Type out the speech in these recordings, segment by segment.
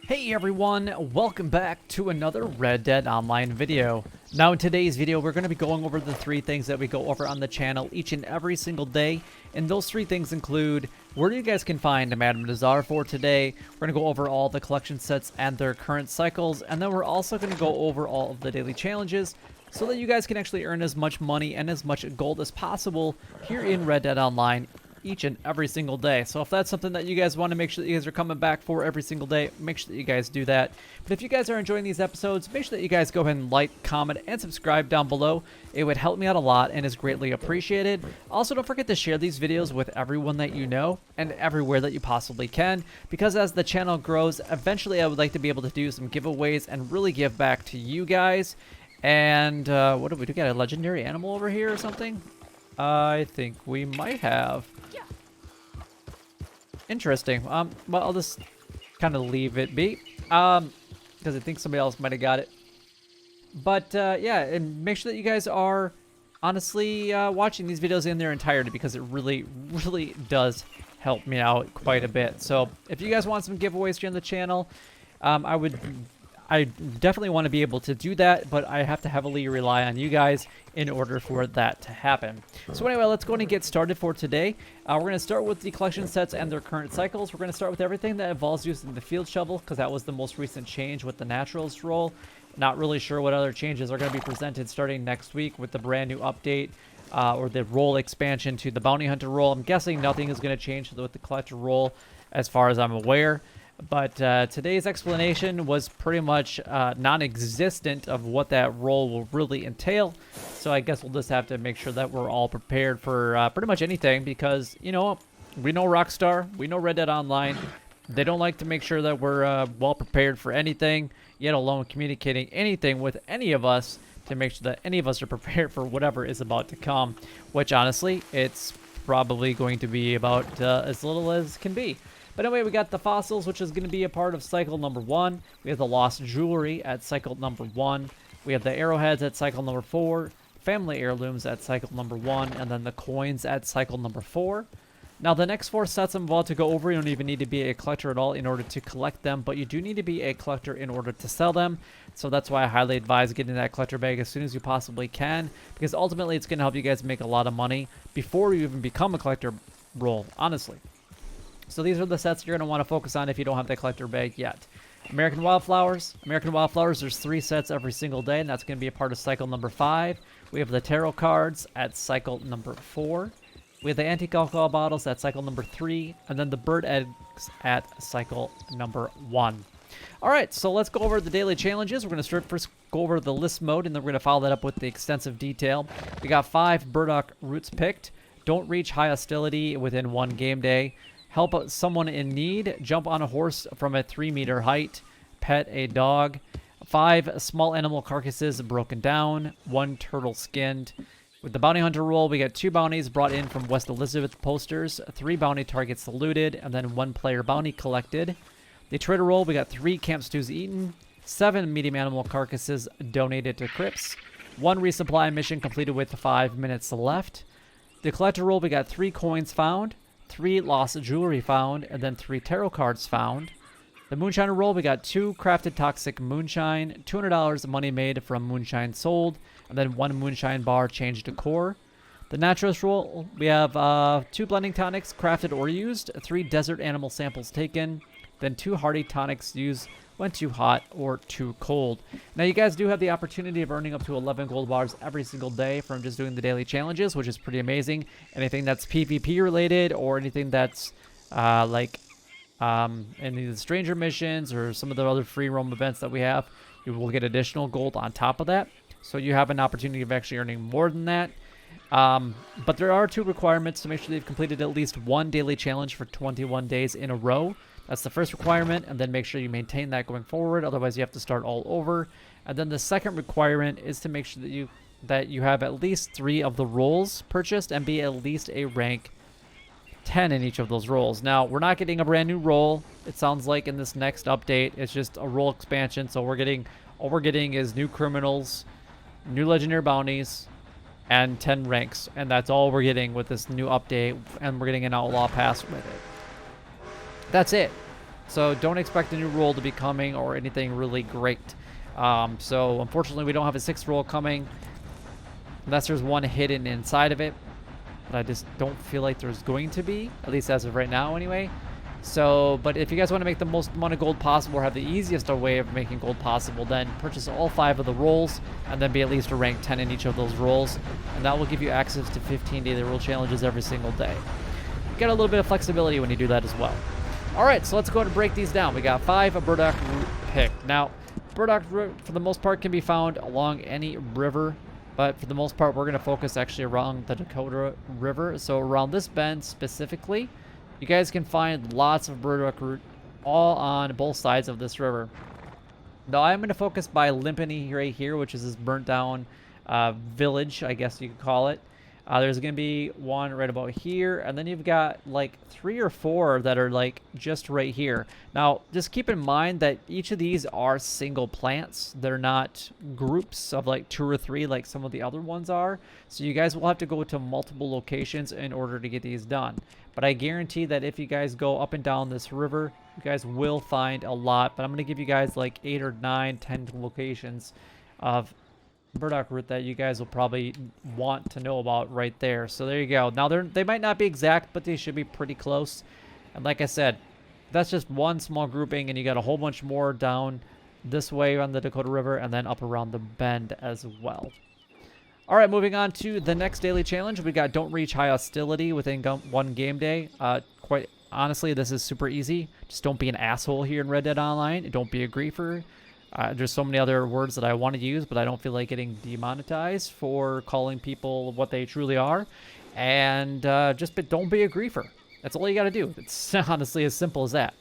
Hey everyone, welcome back to another Red Dead Online video. Now in today's video, we're going to be going over the three things that we go over on the channel each and every single day. And those three things include where you guys can find Madame Nazar for today. We're going to go over all the collection sets and their current cycles. And then we're also going to go over all of the daily challenges so that you guys can actually earn as much money and as much gold as possible here in Red Dead Online each and every single day. So if that's something that you guys want to make sure that you guys are coming back for every single day, make sure that you guys do that. But if you guys are enjoying these episodes, make sure that you guys go ahead and like, comment, and subscribe down below. It would help me out a lot and is greatly appreciated. Also, don't forget to share these videos with everyone that you know and everywhere that you possibly can, because as the channel grows, eventually I would like to be able to do some giveaways and really give back to you guys. And what do we do? Got a legendary animal over here or something? I think we might have. Interesting. Well, I'll just kind of leave it be, because I think somebody else might have got it. But yeah, and make sure that you guys are honestly watching these videos in their entirety, because it really does help me out quite a bit. So if you guys want some giveaways here on the channel, I definitely want to be able to do that, but I have to heavily rely on you guys in order for that to happen. So anyway, let's go ahead and get started for today. We're going to start with the collection sets and their current cycles. We're going to start with everything that involves using the field shovel, because that was the most recent change with the Naturalist role. Not really sure what other changes are going to be presented starting next week with the brand new update or the role expansion to the bounty hunter role. I'm guessing nothing is going to change with the collector role as far as I'm aware. But today's explanation was pretty much non-existent of what that role will really entail. So I guess we'll just have to make sure that we're all prepared for pretty much anything, because, you know, we know Rockstar, we know Red Dead Online. They don't like to make sure that we're well prepared for anything, yet alone communicating anything with any of us to make sure that any of us are prepared for whatever is about to come, which honestly, it's probably going to be about as little as can be. But anyway, we got the fossils, which is going to be a part of cycle number 1. We have the lost jewelry at cycle number 1. We have the arrowheads at cycle number 4. Family heirlooms at cycle number 1. And then the coins at cycle number 4. Now, the next 4 sets I'm about to go over, you don't even need to be a collector at all in order to collect them. But you do need to be a collector in order to sell them. So that's why I highly advise getting that collector bag as soon as you possibly can, because ultimately it's going to help you guys make a lot of money before you even become a collector role, honestly. So these are the sets you're going to want to focus on if you don't have the collector bag yet. American Wildflowers. American Wildflowers, there's 3 sets every single day, and that's going to be a part of cycle number 5. We have the tarot cards at cycle number 4. We have the antique alcohol bottles at cycle number 3, and then the bird eggs at cycle number 1. All right, so let's go over the daily challenges. We're going to first go over the list mode, and then we're going to follow that up with the extensive detail. We got 5 burdock roots picked. Don't reach high hostility within 1 game day. Help someone in need. Jump on a horse from a 3-meter height. Pet a dog. 5 small animal carcasses broken down. 1 turtle skinned. With the bounty hunter role, we got 2 bounties brought in from West Elizabeth posters. 3 bounty targets looted, and then 1 player bounty collected. The trader role, we got 3 camp stews eaten. 7 medium animal carcasses donated to crypts. 1 resupply mission completed with 5 minutes left. The collector role, we got 3 coins found. 3 lost jewelry found, and then 3 tarot cards found. The moonshiner role, we got 2 crafted toxic moonshine, $200 money made from moonshine sold, and then 1 moonshine bar changed to core. The naturalist role, we have 2 blending tonics crafted or used, 3 desert animal samples taken, then 2 hardy tonics used when too hot or too cold. Now, you guys do have the opportunity of earning up to 11 gold bars every single day from just doing the daily challenges, which is pretty amazing. Anything that's PvP related, or anything that's like any of the stranger missions or some of the other free roam events that we have, you will get additional gold on top of that. So you have an opportunity of actually earning more than that. But there are 2 requirements to make sure they've completed at least 1 daily challenge for 21 days in a row. That's the first requirement, and then make sure you maintain that going forward. Otherwise, you have to start all over. And then the second requirement is to make sure that you have at least 3 of the roles purchased and be at least a rank 10 in each of those roles. Now, we're not getting a brand new role. It sounds like in this next update, it's just a role expansion. So all we're getting is new criminals, new legendary bounties, and 10 ranks. And that's all we're getting with this new update. And we're getting an outlaw pass with it. That's it. So don't expect a new role to be coming or anything really great. So unfortunately, we don't have a 6th role coming unless there's one hidden inside of it. But I just don't feel like there's going to be, at least as of right now anyway. So, but if you guys want to make the most amount of gold possible or have the easiest way of making gold possible, then purchase all 5 of the roles and then be at least a rank 10 in each of those roles. And that will give you access to 15 daily role challenges every single day. You get a little bit of flexibility when you do that as well. All right, so let's go ahead and break these down. We got 5 burdock root picked. Now, burdock root, for the most part, can be found along any river. But for the most part, we're going to focus actually around the Dakota River. So around this bend specifically, you guys can find lots of burdock root all on both sides of this river. Now I'm going to focus by Limpany right here, which is this burnt down village, I guess you could call it. There's going to be one right about here, and then you've got like 3 or 4 that are like just right here. Now, just keep in mind that each of these are single plants. They're not groups of like 2 or 3 like some of the other ones are. So you guys will have to go to multiple locations in order to get these done. But I guarantee that if you guys go up and down this river, you guys will find a lot. But I'm going to give you guys like 8 or 9, 10 locations of burdock root that you guys will probably want to know about right there. So there you go. Now they might not be exact, but they should be pretty close. And like I said, that's just one small grouping, and you got a whole bunch more down this way on the Dakota River and then up around the bend as well. All right, moving on to the next daily challenge. We got don't reach high hostility within one game day. Quite honestly, this is super easy. Just don't be an asshole here in Red Dead Online. Don't be a griefer. There's so many other words that I want to use, but I don't feel like getting demonetized for calling people what they truly are. And don't be a griefer. That's all you got to do. It's honestly as simple as that.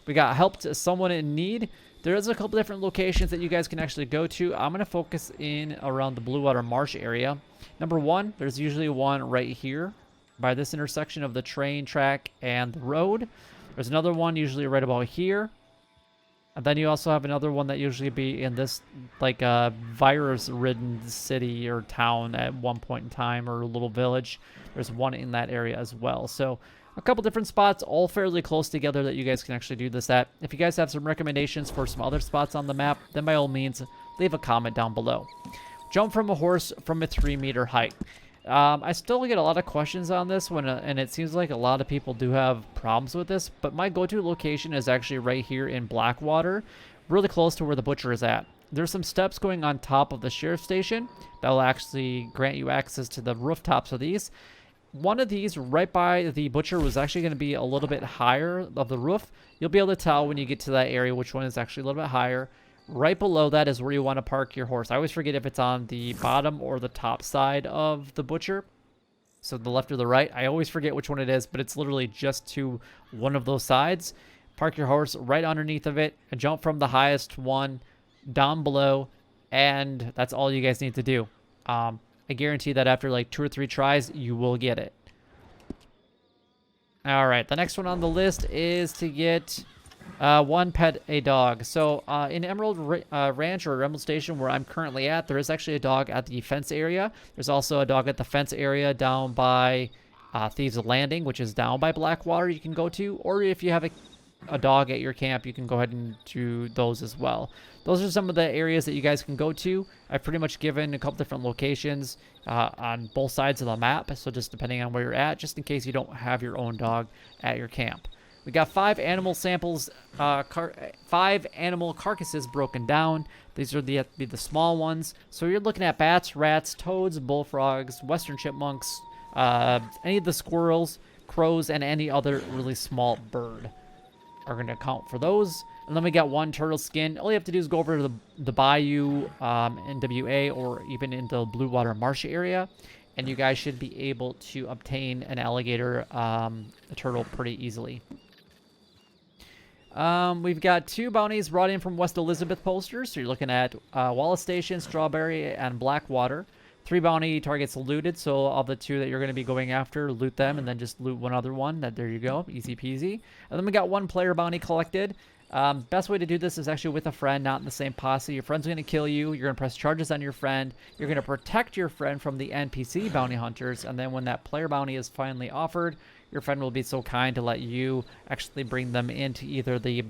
We got help to someone in need. There is a couple different locations that you guys can actually go to. I'm going to focus in around the Blue Water Marsh area. Number 1, there's usually one right here by this intersection of the train track and the road. There's another one usually right about here. And then you also have another one that usually be in this like virus-ridden city or town at one point in time, or a little village. There's one in that area as well. So a couple different spots, all fairly close together that you guys can actually do this at. If you guys have some recommendations for some other spots on the map, then by all means, leave a comment down below. Jump from a horse from a 3-meter height. I still get a lot of questions on this one, and it seems like a lot of people do have problems with this, but my go-to location is actually right here in Blackwater, really close to where the butcher is at. There's some steps going on top of the sheriff's station that will actually grant you access to the rooftops of these. One of these right by the butcher was actually going to be a little bit higher of the roof. You'll be able to tell when you get to that area which one is actually a little bit higher. Right below that is where you want to park your horse. I always forget if it's on the bottom or the top side of the butcher. So the left or the right. I always forget which one it is, but it's literally just to one of those sides. Park your horse right underneath of it and jump from the highest one down below. And that's all you guys need to do. I guarantee that after like 2 or 3 tries, you will get it. All right. The next one on the list is to get... one pet a dog. So in Emerald Ranch or Emerald Station where I'm currently at, there is actually a dog at the fence area. There's also a dog at the fence area down by Thieves Landing, which is down by Blackwater you can go to. Or if you have a dog at your camp, you can go ahead and do those as well. Those are some of the areas that you guys can go to. I've pretty much given a couple different locations on both sides of the map. So just depending on where you're at, just in case you don't have your own dog at your camp. We got 5 animal samples, 5 animal carcasses broken down. These are the small ones. So you're looking at bats, rats, toads, bullfrogs, western chipmunks, any of the squirrels, crows, and any other really small bird are going to count for those. And then we got 1 turtle skin. All you have to do is go over to the bayou, NWA, or even in the Blue Water Marsh area. And you guys should be able to obtain an alligator, a turtle pretty easily. We've got 2 bounties brought in from West Elizabeth posters. So you're looking at Wallace Station, Strawberry, and Blackwater. 3 bounty targets looted. So of the 2 that you're going to be going after, loot them and then just loot one other one. There you go. Easy peasy. And then we got 1 player bounty collected. Best way to do this is actually with a friend, not in the same posse. Your friend's going to kill you. You're going to press charges on your friend. You're going to protect your friend from the NPC bounty hunters. And then when that player bounty is finally offered, your friend will be so kind to let you actually bring them into either the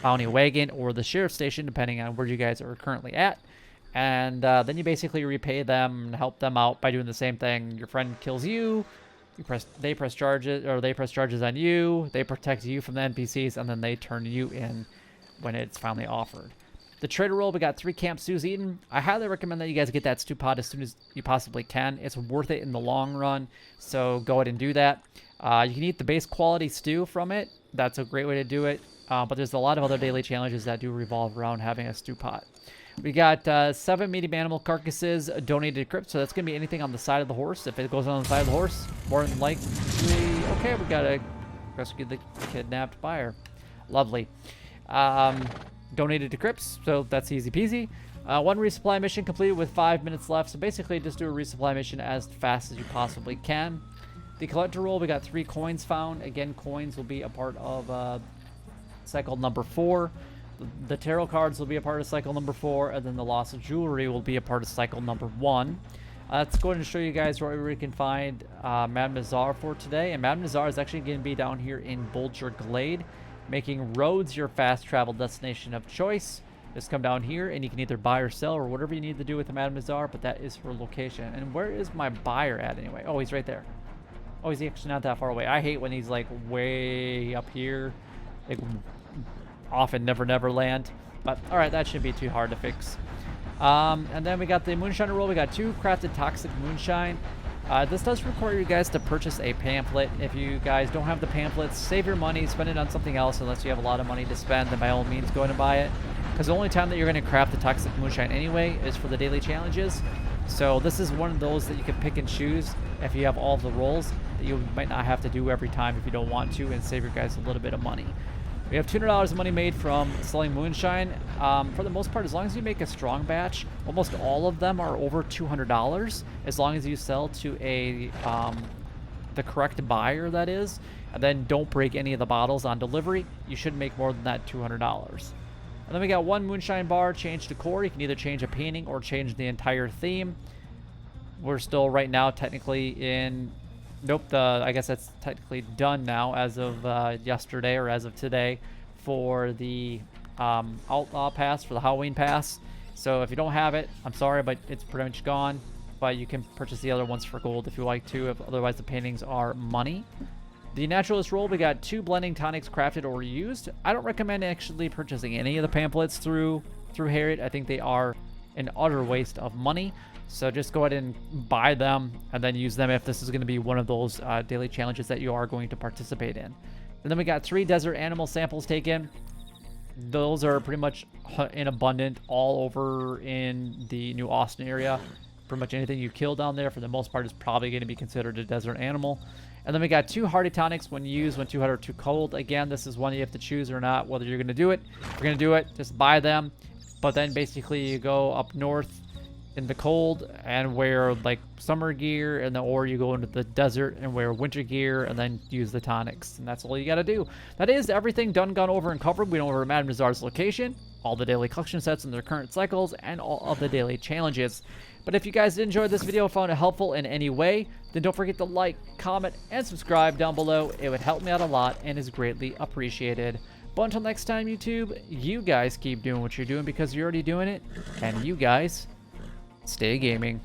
bounty wagon or the sheriff's station, depending on where you guys are currently at. And then you basically repay them and help them out by doing the same thing. Your friend kills you, they press charges on you, they protect you from the NPCs, and then they turn you in when it's finally offered. The trader role, we got 3 camp stews eaten. I highly recommend that you guys get that stew pot as soon as you possibly can. It's worth it in the long run, so go ahead and do that. You can eat the base quality stew from it. That's a great way to do it. But there's a lot of other daily challenges that do revolve around having a stew pot. We got 7 medium animal carcasses donated to crypt, so that's going to be anything on the side of the horse. If it goes on the side of the horse, more than likely, okay, we got to rescue the kidnapped buyer. Lovely. Donated to crypts, so that's easy peasy. 1 resupply mission completed with 5 minutes left, so basically just do a resupply mission as fast as you possibly can. The collector role, we got 3 coins found. Again, coins will be a part of cycle number 4. The tarot cards will be a part of cycle number 4, and then the loss of jewelry will be a part of cycle number 1. Let's go ahead and show you guys where we can find Madame Nazar for today. And Madame Nazar is actually going to be down here in Bulger Glade, making roads your fast travel destination of choice. Just come down here and you can either buy or sell or whatever you need to do with the Madame Nazar, but that is her location. And where is my buyer at anyway? Oh, he's right there. Oh, he's actually not that far away. I hate when he's like way up here. Like often Never Land. But all right, that shouldn't be too hard to fix. And then we got the moonshiner roll. We got 2 crafted toxic moonshine. This does require you guys to purchase a pamphlet. If you guys don't have the pamphlets, save your money, spend it on something else unless you have a lot of money to spend, then by all means go in and buy it. Because the only time that you're going to craft the toxic moonshine anyway is for the daily challenges. So this is one of those that you can pick and choose if you have all the rolls that you might not have to do every time if you don't want to, and save your guys a little bit of money. We have $200 of money made from selling moonshine. For the most part, as long as you make a strong batch, almost all of them are over $200. As long as you sell to the correct buyer, that is, and then don't break any of the bottles on delivery, you should make more than that $200. And then we got 1 moonshine bar, change decor. You can either change a painting or change the entire theme. We're still right now technically in... Nope, I guess that's technically done now as of yesterday or as of today for the Outlaw Pass, for the Halloween Pass. So if you don't have it, I'm sorry, but it's pretty much gone. But you can purchase the other ones for gold if you like to. Otherwise, the paintings are money. The Naturalist roll, we got 2 blending tonics crafted or used. I don't recommend actually purchasing any of the pamphlets through Harriet. I think they are an utter waste of money. So just go ahead and buy them and then use them if this is going to be one of those daily challenges that you are going to participate in. And then we got 3 desert animal samples taken. Those are pretty much in abundant all over in the New Austin area. Pretty much anything you kill down there for the most part is probably going to be considered a desert animal. And then we got 2 hardy tonics when used when too hot or too cold. Again, this is one you have to choose or not whether you're going to do it. If you're going to do it, just buy them. But then basically you go up north in the cold and wear like summer gear, and then or you go into the desert and wear winter gear and then use the tonics, and that's all you got to do. That is everything done, gone over, and covered. We went over Madame Nazar's location, all the daily collection sets and their current cycles, and all of the daily challenges. But if you guys did enjoy this video, found it helpful in any way, then don't forget to like, comment, and subscribe down below. It would help me out a lot and is greatly appreciated. But until next time, YouTube, you guys keep doing what you're doing because you're already doing it, and you guys stay gaming.